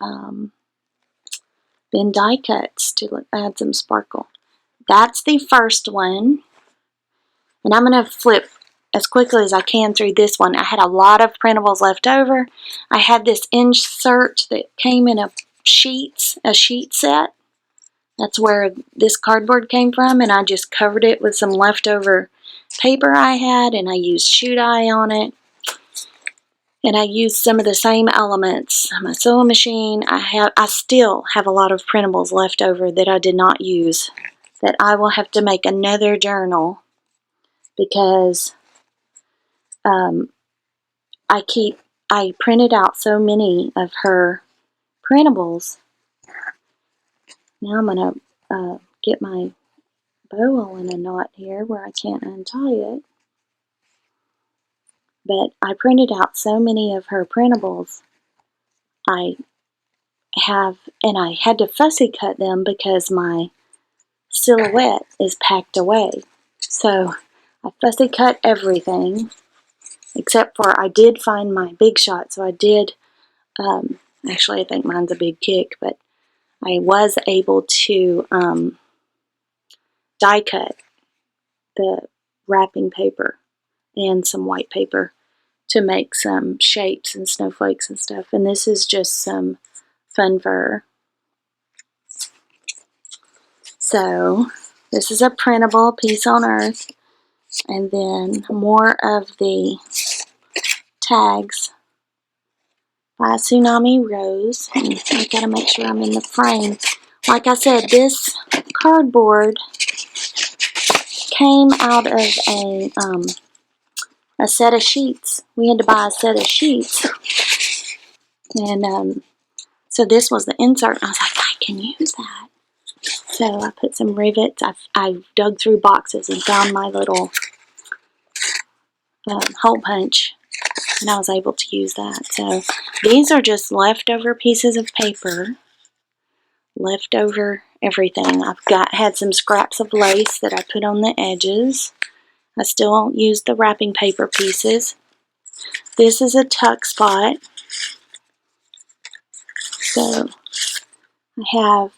then die cuts to add some sparkle. That's the first one. And I'm going to flip as quickly as I can through this one. I had a lot of printables left over. I had this insert that came in a sheet set. That's where this cardboard came from, and I just covered it with some leftover paper I had, and I used shoe dye on it. And I used some of the same elements. My sewing machine, I still have a lot of printables left over that I did not use, that I will have to make another journal because I printed out so many of her printables. Now I'm going to get my bow all in a knot here where I can't untie it. But I printed out so many of her printables. I had to fussy cut them because my silhouette is packed away. So I fussy cut everything, except for I did find my big shot. So I did, actually I think mine's a big kick, but I was able to die cut the wrapping paper and some white paper to make some shapes and snowflakes and stuff. And this is just some fun fur. So this is a printable Peace on Earth, and then more of the tags by Tsunami Rose. And I gotta make sure I'm in the frame. Like I said, this cardboard came out of a set of sheets. We had to buy a set of sheets, and so this was the insert. And I was like, I can use that. So I put some rivets. I dug through boxes and found my little hole punch, and I was able to use that. So these are just leftover pieces of paper, leftover everything. Had some scraps of lace that I put on the edges. I still used the wrapping paper pieces. This is a tuck spot. So I have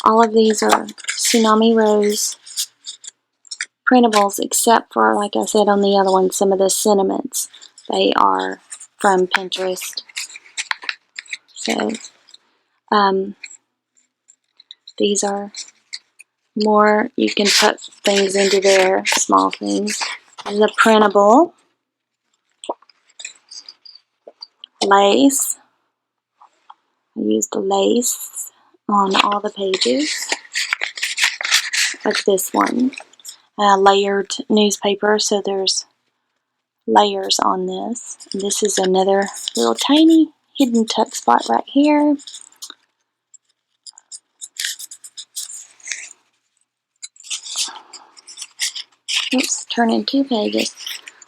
all of these are Tsunami Rose printables, except for, like I said on the other one, some of the sentiments. They are from Pinterest. So these are more, you can put things into there, small things. This is a printable. Lace. I used the lace on all the pages of this one. Layered newspaper, so there's layers on this. And this is another little tiny hidden tuck spot right here. Oops, turning 2 pages.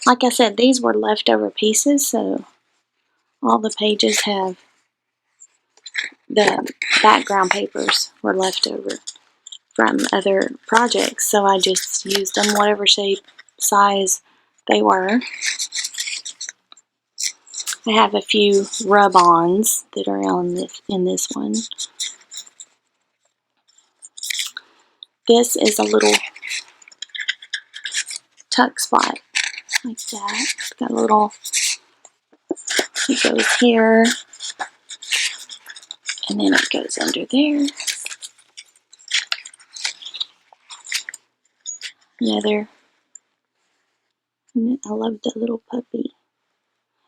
Like I said, these were leftover pieces, so all the pages have the background papers were left over from other projects, so I just used them whatever shape, size they were. I have a few rub-ons that are in this one. This is a little tuck spot like that. It's got a little, it goes here, and then it goes under there. Another, I love the little puppy.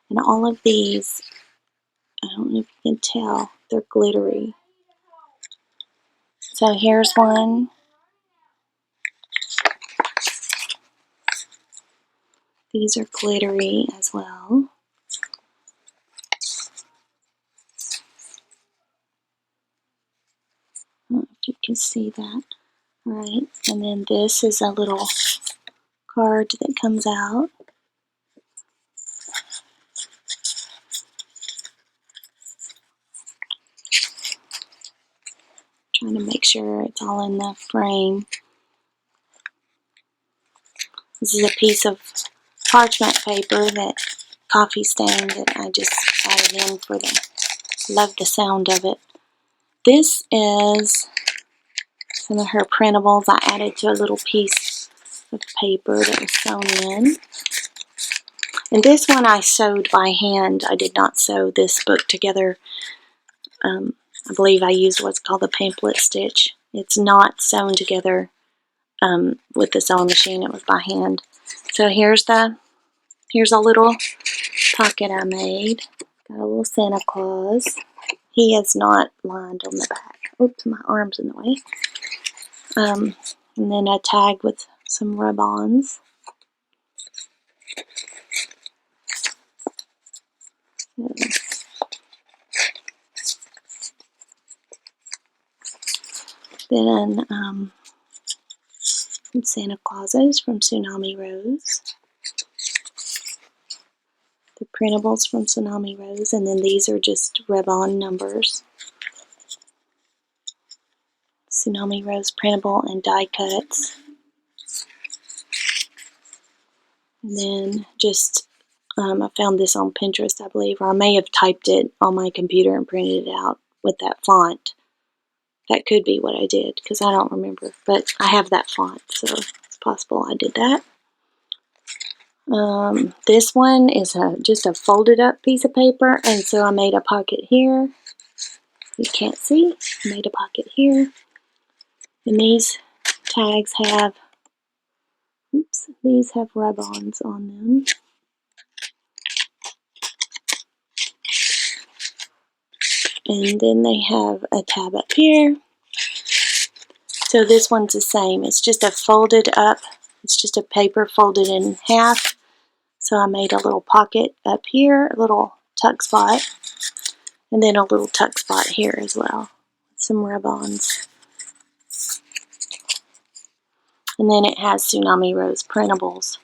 And all of these, I don't know if you can tell, they're glittery. So here's one. These are glittery as well. I don't know if you can see that. Alright, and then this is a little card that comes out. Trying to make sure it's all in the frame. This is a piece of parchment paper that coffee stain that I just added in for the, love the sound of it. This is some of her printables I added to a little piece of paper that was sewn in. And this one I sewed by hand. I did not sew this book together. I believe I used what's called the pamphlet stitch. It's not sewn together with the sewing machine. It was by hand. So here's a little pocket I made. Got a little Santa Claus. He is not lined on the back. Oops, my arm's in the way. And then a tag with some rub-ons. Then some Santa Clauses from Tsunami Rose. The printables from Tsunami Rose, and then these are just rub-on numbers. Tsunami Rose printable and die cuts. And then just, I found this on Pinterest, I believe, or I may have typed it on my computer and printed it out with that font. That could be what I did, because I don't remember, but I have that font, so it's possible I did that. This one is just a folded up piece of paper, and so I made a pocket here. You can't see, I made a pocket here. And these tags have, these have rub-ons on them. And then they have a tab up here. So this one's the same. It's just a folded up, it's just a paper folded in half. So I made a little pocket up here, a little tuck spot, and then a little tuck spot here as well. Some rub-ons. And then it has Tsunami Rose printables.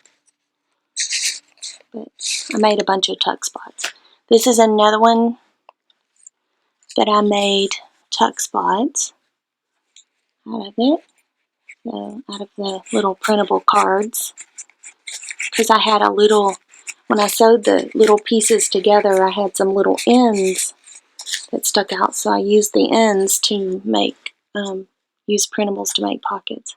But I made a bunch of tuck spots. This is another one that I made tuck spots out of it. So out of the little printable cards. Because I had a little, when I sewed the little pieces together, I had some little ends that stuck out. So I used the ends to make, use printables to make pockets.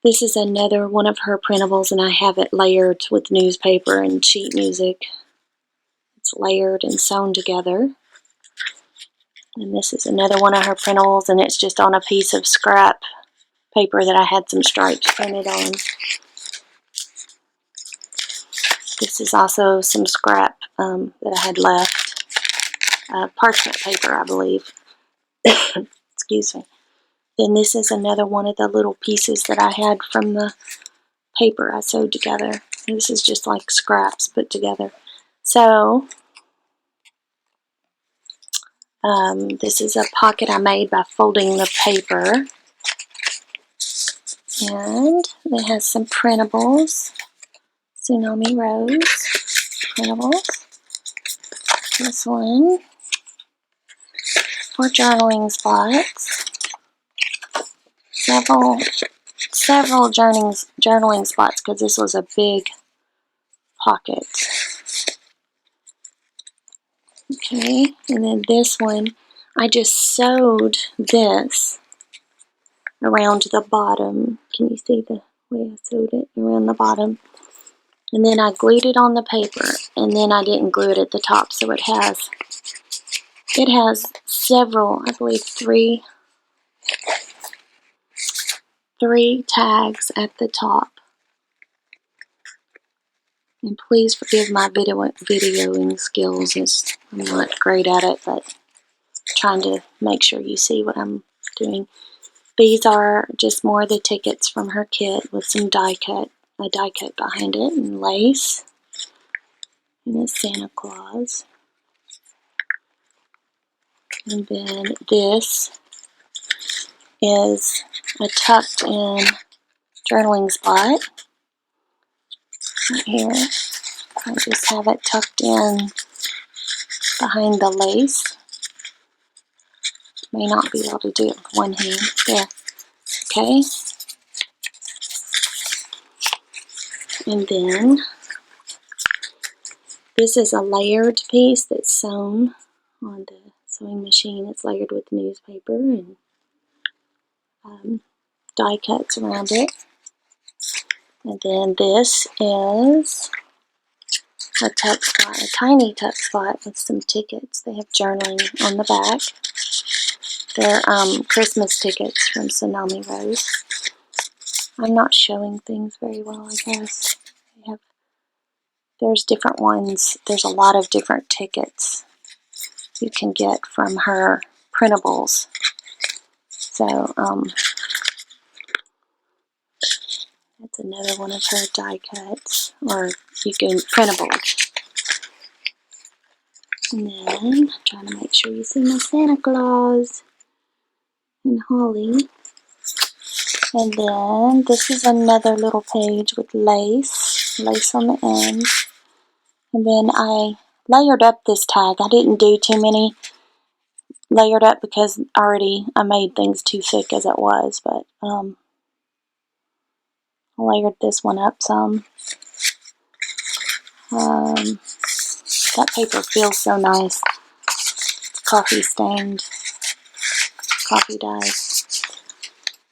This is another one of her printables, and I have it layered with newspaper and sheet music. It's layered and sewn together. And this is another one of her printables, and it's just on a piece of scrap paper that I had some stripes printed on. This is also some scrap that I had left. Parchment paper, I believe. Excuse me. Then this is another one of the little pieces that I had from the paper I sewed together. This is just like scraps put together. So, this is a pocket I made by folding the paper. And it has some printables. Tsunami Rose printables. This one for journaling spots. Several journaling spots, because this was a big pocket. Okay, and then this one, I just sewed this around the bottom. Can you see the way I sewed it around the bottom? And then I glued it on the paper, and then I didn't glue it at the top, so it has several, I believe three tags at the top. And please forgive my videoing skills, as I'm not great at it, but trying to make sure you see what I'm doing. These are just more of the tickets from her kit with some die cut, a die cut behind it, and lace, and a Santa Claus. And then this is a tucked in journaling spot right here. I just have it tucked in behind the lace. May not be able to do it with one hand. There. Okay. And then This is a layered piece that's sewn on the sewing machine. It's layered with newspaper and die cuts around it. And then this is a tuck spot, a tiny tuck spot with some tickets. They have journaling on the back. They're Christmas tickets from Tsunami Rose. I'm not showing things very well, I guess. There's different ones. There's a lot of different tickets you can get from her printables. So, that's another one of her die cuts, or you can printables. And then, trying to make sure you see my Santa Claus and Holly. And then, this is another little page with lace on the end. And then I layered up this tag. I didn't do too many layered up because already I made things too thick as it was, but I layered this one up some. That paper feels so nice. It's coffee stained, coffee dye.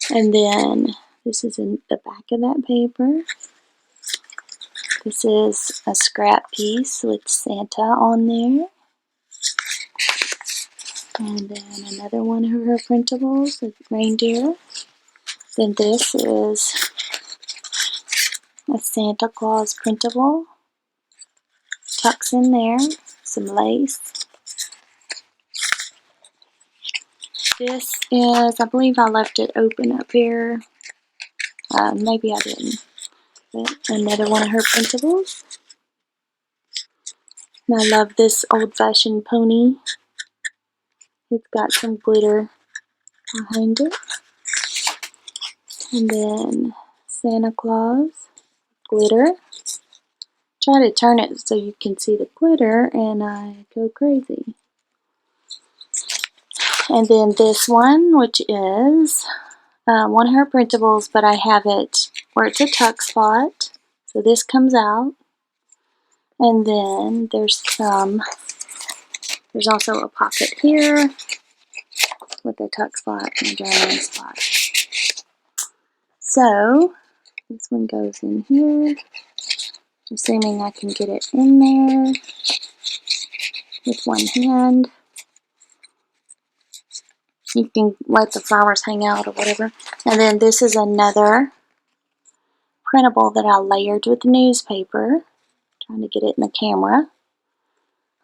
And then this is in the back of that paper. This is a scrap piece with Santa on there. And then another one of her printables with reindeer. Then this is a Santa Claus printable. Tucks in there, some lace. This is, I believe I left it open up here. Maybe I didn't. But another one of her printables. And I love this old-fashioned pony. It's got some glitter behind it. And then Santa Claus, glitter. Try to turn it so you can see the glitter, and I go crazy. And then this one, which is one of her printables, but I have it where it's a tuck spot. So this comes out. And then there's also a pocket here with a tuck spot and a journaling spot. So this one goes in here, assuming I can get it in there with one hand. You can let the flowers hang out or whatever. And then this is another printable that I layered with newspaper. Trying to get it in the camera.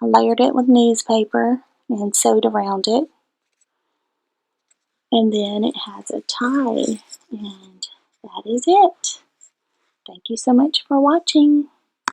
I layered it with newspaper and sewed around it. And then it has a tie. And that is it. Thank you so much for watching.